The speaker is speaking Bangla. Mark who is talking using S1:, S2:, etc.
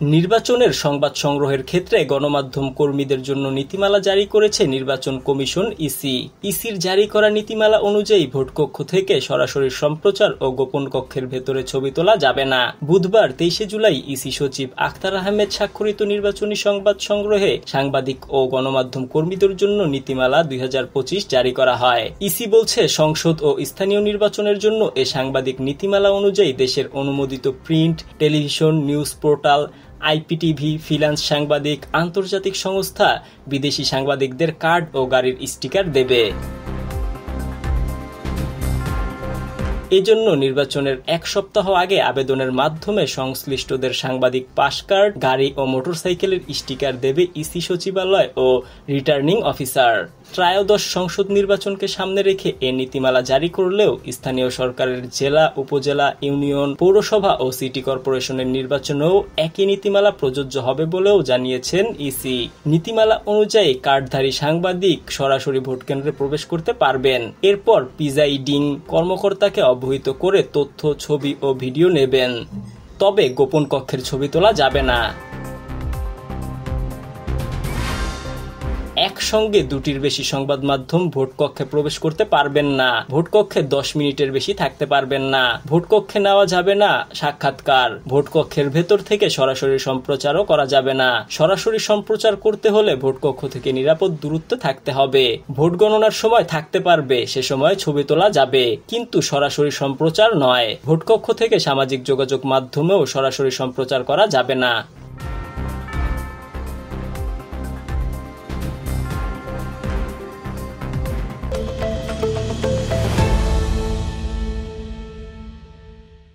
S1: নির্বাচনের সংবাদ সংগ্রহের ক্ষেত্রে গণমাধ্যম কর্মীদের জন্য নীতিমালা জারি করেছে নির্বাচন কমিশন ইসির জারি করা নীতিমালা অনুযায়ী ভোটকক্ষ থেকে সরাসরি সম্প্রচার ও গোপন কক্ষের ভেতরে ছবি তোলা যাবে না। বুধবার 23 জুলাই ইসি সচিব আখতার আহমেদ স্বাক্ষরিত নির্বাচনী সংবাদ সংগ্রহে সাংবাদিক ও গণমাধ্যম কর্মীদের জন্য নীতিমালা 2025 জারি করা হয়। ইসি বলছে, সংসদ ও স্থানীয় নির্বাচনের জন্য এ সাংবাদিক নীতিমালা অনুযায়ী দেশের অনুমোদিত print, television, news portal, IPTV, freelance সাংবাদিক, আন্তর্জাতিক সংস্থা বিদেশি সাংবাদিকদের কার্ড ও গাড়ির স্টিকার দেবে। এজন্য নির্বাচনের 1 সপ্তাহ আগে আবেদনের মাধ্যমে সংশ্লিষ্টদের সাংবাদিক পাস কার্ড, গাড়ি ও মোটরসাইকেলের স্টিকার দেবে ইসি সচিবালয় ও রিটার্নিং অফিসার। ত্রয়োদশ সংসদ নির্বাচনকে সামনে রেখে এ নীতিমালা জারি করলেও স্থানীয় সরকারের জেলা, উপজেলা, ইউনিয়ন, পৌরসভা ও সিটি কর্পোরেশনের নির্বাচনেও একই নীতিমালা প্রযোজ্য হবে বলেও জানিয়েছেন ইসি। নীতিমালা অনুযায়ী কার্ডধারী সাংবাদিক সরাসরি ভোটকেন্দ্রে প্রবেশ করতে পারবেন। এরপর প্রিজাইডিং কর্মকর্তাকে অবহিত করে তথ্য, ছবি ও ভিডিও নেবেন। তবে গোপন কক্ষের ছবি তোলা যাবে না। একসঙ্গে দুটির বেশি সংবাদ মাধ্যম ভোটকক্ষে প্রবেশ করতে পারবেন না। ভোটকক্ষে 10 মিনিটের বেশি থাকতে পারবেন না। ভোটকক্ষে নেওয়া যাবে না সাক্ষাৎকার। ভোটকক্ষের ভেতর থেকে সরাসরি সম্প্রচারও করা যাবে না। সরাসরি সম্প্রচার করতে হলে ভোটকক্ষ থেকে নিরাপদ দূরত্বে থাকতে হবে। ভোট গণনার সময় থাকতে পারবে, সে সময় ছবি তোলা যাবে, কিন্তু সরাসরি সম্প্রচার নয়। ভোটকক্ষ থেকে সামাজিক যোগাযোগ মাধ্যমেও সরাসরি সম্প্রচার করা যাবে না।